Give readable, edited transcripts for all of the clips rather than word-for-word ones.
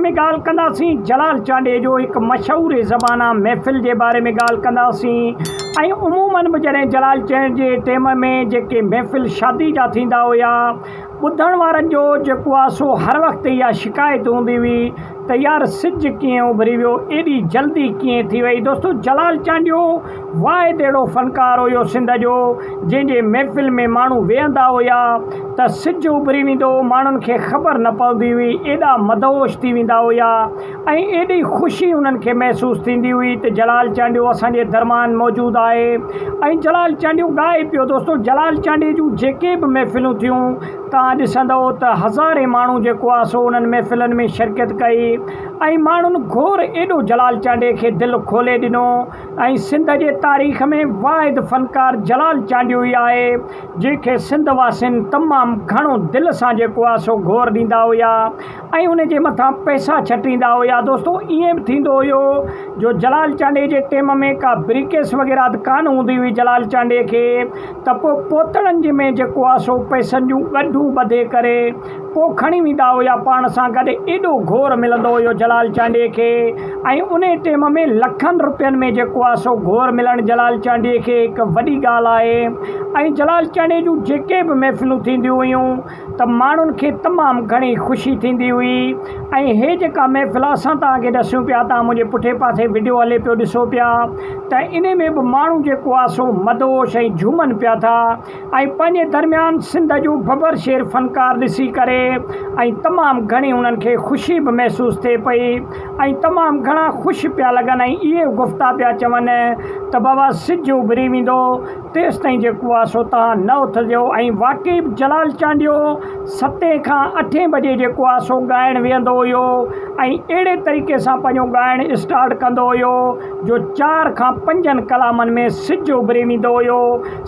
में ॻाल्हि कंदासीं जलाल चांडे जो हिकु मशहूरु ज़माना महफ़िल जे बारे में ॻाल्हि कंदासीं। ऐं उमूमन बि जॾहिं जलाल चांड जे टाइम में जेके महफ़िल शादी जा थींदा हुया, ॿुधण वारनि जो जेको आहे सो हर वक़्तु इहा शिकायत हूंदी हुई त यार सिज कीअं उभरी वियो, एॾी जल्दी कीअं थी वई। दोस्तो, जलाल चांडियो वाहिद अहिड़ो फ़नकार हुयो सिंध जो, जंहिंजे महफ़िल में माण्हू वेहंदा हुया त सिज उभरी वेंदो, माण्हुनि खे ख़बर न पवंदी हुई, एॾा मदहोश थी वेंदा हुया ऐं एॾी ख़ुशी उन्हनि खे महसूसु थींदी हुई त जलाल चांडियो असांजे दरम्यान मौजूदु आहे ऐं जलाल चांडियो ॻाए पियो। दोस्तो, जलाल चांडे जूं जेके बि महफ़िलूं थियूं तव्हां ॾिसंदव त हज़ारे माण्हू जेको आहे सो उन्हनि महफ़िलनि में शिरकत कई ऐं माण्हुनि घोर एॾो जलाल चांडे खे दिलि खोले ॾिनो। ऐं सिंध जे तारीख़ में वाहिद फ़नकार जलाल चांडियो ई आहे, जंहिंखे सिंध वासियुनि तमामु घणो दिलि सां जेको आहे सो घोर ॾींदा हुया ऐं उन जे मथां पैसा छटींदा हुया। दोस्तो, ईअं बि थींदो हुयो जो जलाल चांडे जे टाइम में का ब्रिकेस वग़ैरह कान हूंदी हुई जलाल चांडे खे, त पोइ पोतड़नि में जेको आहे सो पैसनि जूं ॻढूं ॿधे करे पोइ खणी वेंदा हुया पाण सां गॾु। एॾो घोर मिलंदो हुयो जलाल चांडे खे ऐं उन टाइम में लखनि रुपयनि में जेको आहे सो घोर मिलणु जलाल चांडे खे हिकु वॾी ॻाल्हि आहे। ऐं जलाल चांडे जूं जेके बि महफ़िलूं थींदियूं हुयूं त माण्हुनि खे तमामु घणी ख़ुशी थींदी हुई। ऐं हे जेका महफ़िल असां तव्हांखे ॾसूं पिया, तव्हां मुंहिंजे पुठे पासे वीडियो हले पियो ॾिसो पिया, त इन में बि माण्हू जेको आहे सो मदहोश ऐं झूमनि पिया था ऐं पंहिंजे दरम्यान सिंध जो बबर शेर फ़नकार ॾिसी करे ऐं तमामु घणी उन्हनि खे ख़ुशी बि महसूसु थिए पई ऐं तमामु घणा ख़ुशि पिया लॻनि ऐं इहे गुफ़्ता पिया चवनि त बाबा सिज उभरी वेंदो, तेसि ताईं जेको आहे सो तव्हां न उथिजो। ऐं वाक़ई जलाल चांडियो 7 खां 8 बजे जेको आहे सो ॻाइणु वेहंदो हुयो ऐं अहिड़े तरीक़े सां पंहिंजो ॻाइणु स्टार्ट कंदो हुयो जो 4 खां 5 कलामनि में सिज उभरी वेंदो हुयो।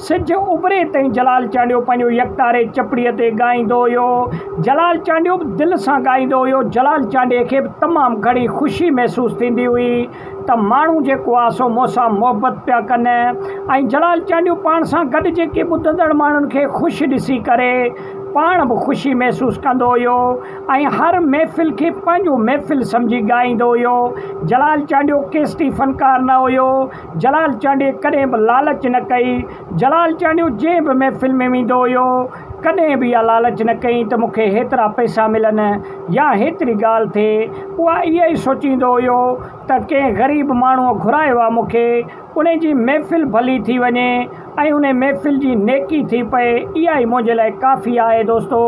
सिज उभरे ताईं जलाल चांडियो पंहिंजो यकतारे चपड़ीअ ते ॻाईंदो हुयो। जलाल चांडियो बि दिलि सां ॻाईंदो हुयो। जलाल चांडे खे बि तमामु घणी ख़ुशी महसूसु थींदी हुई त माण्हू जेको आहे सो मूंसां मोहबत पिया कनि ऐं जलाल चांडियो पाण सां गॾु जेके ॿुधंदड़ माण्हुनि खे ख़ुशि ॾिसी करे पाण बि ख़ुशी महसूसु कंदो हुयो ऐं हर महफ़िल खे पंहिंजो महफ़िल सम्झी ॻाईंदो हुयो। जलाल चांडियो केसटी फ़नकार न हुयो। जलाल चांडे कॾहिं बि लालच न कई। जलाल चांडियो जंहिं बि महफ़िल में वेंदो हुयो कॾहिं बि इहा लालच न कई त मूंखे हेतिरा पैसा मिलनि या हेतिरी ॻाल्हि थिए। उहा इहा ई सोचींदो हुयो त कंहिं ग़रीब माण्हूअ घुरायो आहे मूंखे, उन जी महफ़िल भली थी वञे ऐं उन महफ़िल जी नेकी थी पए, इहा ई मुंहिंजे लाइ काफ़ी आहे। दोस्तो,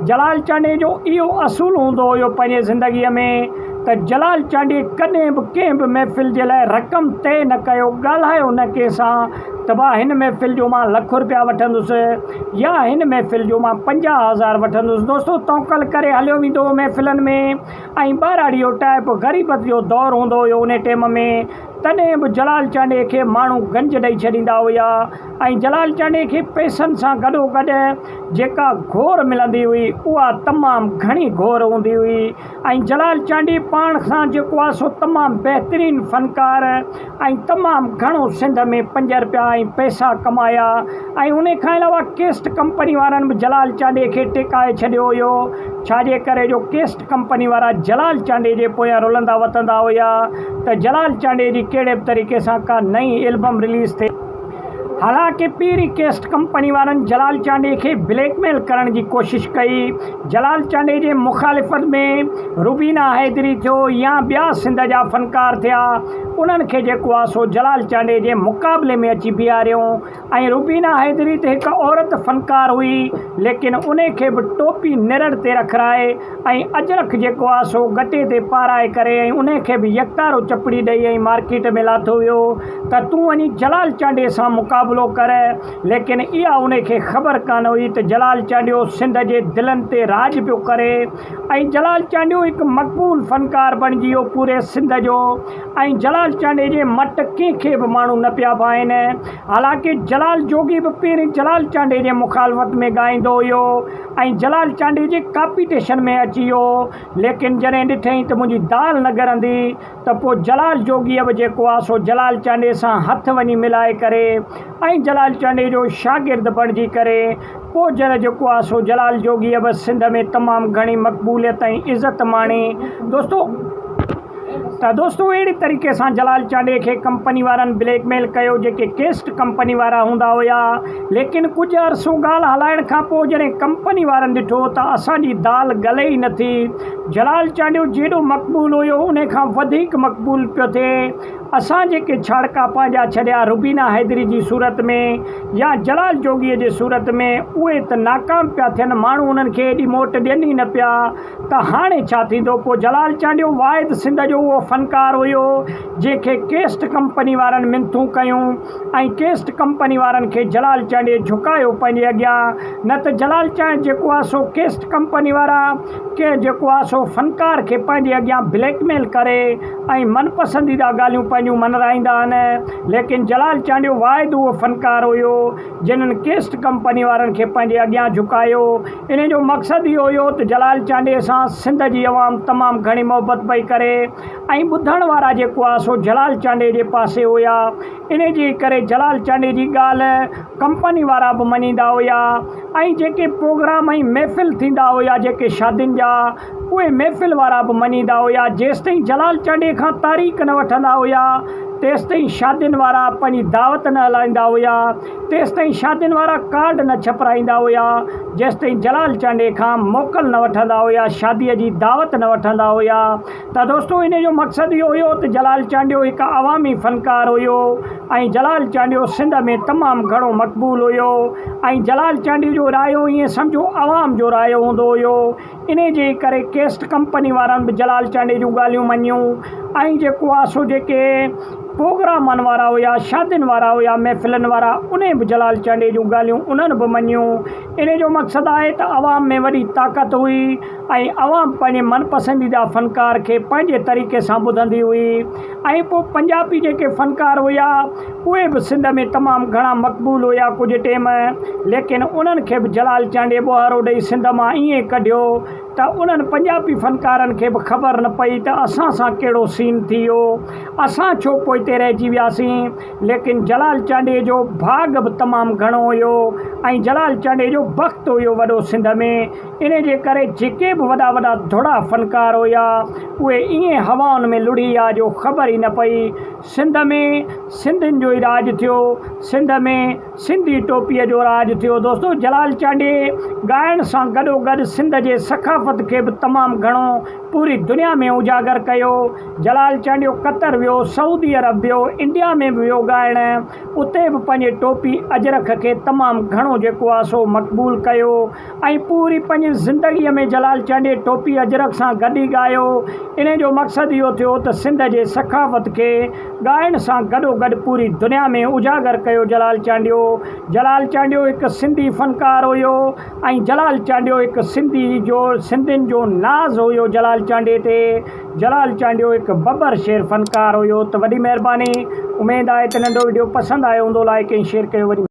जलाल चांडे जो इहो असूल हूंदो हुयो पंहिंजे ज़िंदगीअ में त जलाल चांडे कॾहिं बि कंहिं बि महफ़िल जे लाइ रक़म तइ न कयो, ॻाल्हायो न कंहिंसां त भाउ हिन महफ़िल जो मां ₹1,00,000 वठंदुसि या हिन महफ़िल जो मां 50,000 वठंदुसि। दोस्तो, तौकल करे हलियो वेंदो महफ़िलनि में ऐं ॿाराड़ीअ टाइप ग़रीबत जो दौरु हूंदो हुयो उन टाइम में। तॾहिं बि जलाल चांडे खे माण्हू गंज ॾेई छॾींदा हुया ऐं जलाल चांडे खे पैसनि सां गॾोगॾु जेका घोर मिलंदी हुई उहा तमामु घणी घोर हूंदी हुई। ऐं जलाल चांडी पाण सां जेको आहे सो तमामु बहितरीनु फ़नकार ऐं तमामु घणो सिंध में 5 रुपया ऐं पैसा कमाया ऐं उन खां अलावा केस्ट कंपनी वारनि बि जलाल चांडे खे टिकाए छॾियो हुयो। छाजे करे जो केस्ट कंपनी वारा जलाल चांडे जे पोयां रुलंदा वतंदा हुया त जलाल चांडे जी कहिड़े बि तरीक़े सां का नई एल्बम रिलीज़ थिए। हालांकि पहिरीं केस्ट कंपनी वारनि जलाल चांडे खे ब्लैकमेल करण जी कोशिशि कई। जलाल चांडे जे मुखालिफ़त में रुबीना हैदरी थियो या ॿिया सिंध जा फ़नकार थिया, उन्हनि खे जेको आहे सो जलाल चांडे जे मुक़ाबले में अची बीहारियूं। ऐं रुबीना हैदरी त हिकु औरत फ़नकार हुई, लेकिन उन खे बि टोपी निरड़ ते रखाए ऐं अजरक जेको आहे सो गटे ते पाराए करे ऐं उन खे बि यकतारो चपड़ी ॾेई ऐं मार्केट में लाथो वियो त तूं वञी जलाल चांडे सां मुक़ाबलो कर। लेकिन इहा उन खे ख़बर कान हुई त जलाल चांडियो सिंध जे दिलनि ते राज पियो करे ऐं जलाल चांडियो हिकु मक़बूल फ़नकार बणिजी वियो पूरे सिंध जो। ऐं जलाल जलाल चांडे जे मट कंहिंखे बि माण्हू न पिया पाइनि। हालांकि जलाल जोगी बि पहिरीं जलाल चांडे जे मुखालफ़त में ॻाईंदो हुयो ऐं जलाल चांडे जे कॉम्पिटिशन में अची वियो, लेकिन जॾहिं ॾिठईं त मुंहिंजी दाल न ॻरंदी त पोइ जलाल जोगीअ बि जेको आहे सो जलाल चांडे सां हथ वञी मिलाए करे ऐं जलाल चांडे जो शागिर्द बणिजी करे पोइ जॾहिं जेको आहे सो जलाल जोगीअ बि सिंध में तमामु घणी मक़बूलियत ऐं इज़त माणी। दोस्तो अहिड़ी तरीक़े सां जलाल चांडे खे कंपनी वारनि ब्लैकमेल कयो, जेके केस्ट कंपनी वारा हूंदा हुया। लेकिन कुझु अरसो ॻाल्हि हलाइण खां पोइ जॾहिं कंपनी वारनि ॾिठो त असांजी दाल गले ई नथी, जलाल चांडो जेॾो मक़बूल हुयो उन खां वधीक मक़बूल पियो थिए। असां जेके छाड़का पंहिंजा छॾिया रुबीना हैदरी जी सूरत में या जलाल जोगीअ जे सूरत में, उहे त नाकाम पिया थियनि, माण्हू उन्हनि खे एॾी मोट ॾियनि ई न पिया। त हाणे छा थींदो? पोइ जलाल चांडो वाहिद सिंध जो उहो फ़नकार हुयो जंहिंखे केस्ट कंपनी वारनि मिनथूं कयूं ऐं केस्ट कंपनी वारनि खे जलाल चांडे झुकायो पंहिंजे अॻियां। न त जलाल चांड जेको आहे सो केस्ट कंपनी वारा के जेको आहे सो फ़नकार खे पंहिंजे अॻियां ब्लैकमेल करे ऐं मनपसंदीदा ॻाल्हियूं पंहिंजूं मनराईंदा आहिनि। लेकिन जलाल चांडो वाहिद उहो फ़नकार हुयो जिन्हनि केस्ट कंपनी वारनि खे पंहिंजे अॻियां झुकायो। इन जो मक़सदु इहो हुयो त जलाल चांडे सां सिंध जी अवाम तमामु घणी मोहबत पई करे ऐं ॿुधण वारा जेको आहे सो जलाल चांडे जे पासे हुया। इन जे करे जलाल चांडे जी ॻाल्हि कंपनी वारा बि मञींदा हुया ऐं जेके प्रोग्राम ऐं महफ़िल थींदा हुया जेके शादियुनि जा, उहे महफ़िल वारा बि मञींदा हुया। जेसिताईं जलाल चांडे खां तारीख़ न वठंदा हुया तेसिताईं शादियुनि वारा पंहिंजी दावत न हलाईंदा हुया, तेसिताईं शादियुनि वारा कार्ड न छपराईंदा हुया, जेसिताईं जलाल चांडे खां मोकल न वठंदा हुया, शादीअ जी दावत न वठंदा हुया। त दोस्तो इन जो मक़सदु इहो हुयो त जलाल चांडो हिकु अवामी फ़नकार हुयो ऐं जलाल चांडो सिंध में तमामु घणो मक़बूल हुयो ऐं जलाल चांडे जो रायो ईअं सम्झो अवाम जो रायो हूंदो हुयो। इन जे करे केस्ट कंपनी वारनि बि जलाल चांडे जूं ॻाल्हियूं मञियूं ऐं जेको आहे सो जेके प्रोग्रामनि वारा हुया, शादियुनि वारा हुया, महफ़िलनि वारा, उन बि जलाल चांडे जूं ॻाल्हियूं उन्हनि बि मञियूं। इन जो मक़सदु आहे त अवाम में वॾी ताक़त हुई ऐं अवाम पंहिंजे मनपसंदीदा फ़नकार खे पंहिंजे तरीक़े सां ॿुधंदी हुई। ऐं पोइ पंजाबी जेके फ़नकार हुया उहे बि सिंध में तमामु घणा मक़बूल हुया कुझु टाइम, लेकिन उन्हनि खे बि जलाल चांडे ॿुहारो ॾेई सिंध मां ईअं कढियो त उन्हनि पंजाबी फ़नकारनि खे बि ख़बर न पई त असां सां कहिड़ो सीन थी वियो, असां छो पोइते रहिजी वियासीं। लेकिन जलाल चांडे जो भाग बि तमामु घणो हुयो ऐं जलाल चांडे जो वक़्तु हुयो वॾो सिंध में। इन जे करे जेके बि वॾा वॾा धुड़ा फ़नकार हुया उहे ईअं हवाउनि में लुड़ी विया जो ख़बर ई न पई। सिंध में सिंधियुनि जो ई राॼु थियो, सिंध में सिंधी टोपीअ जो राॼु थियो। दोस्तो जलाल चांडे ॻाइण सां गॾोगॾु सिंध जे सक़ाफ़त खे बि तमामु घणो पूरी दुनिया में उजागर कयो। जलाल चांडो कतर वियो, सऊदी अरब वियो, इंडिया में बि वियो ॻाइण, उते बि पंहिंजे टोपी अजरक खे तमामु घणो जेको आहे सो मक़बूल कयो ऐं पूरी पंहिंजी ज़िंदगीअ में जलाल चांडे टोपी अजरक सां गॾु ई ॻायो। इन जो मक़सदु इहो थियो त सिंध जे सक़ाफ़त खे ॻाइण सां गॾोगॾु पूरी दुनिया में उजागर कयो जलाल चांडो। जलाल चांडो हिकु सिंधी फ़नकार हुयो ऐं जलाल चांडो हिकु सिंधियुनि जो नाज़ हुयो जलाल चांडे ते। जलाल चांडो हिकु बबर शेर फ़नकार हुयो। त वॾी महिरबानी, उमेदु आहे त नंढो वीडियो पसंदि आयो हूंदो, लाइक ऐं शेयर कयो। वरी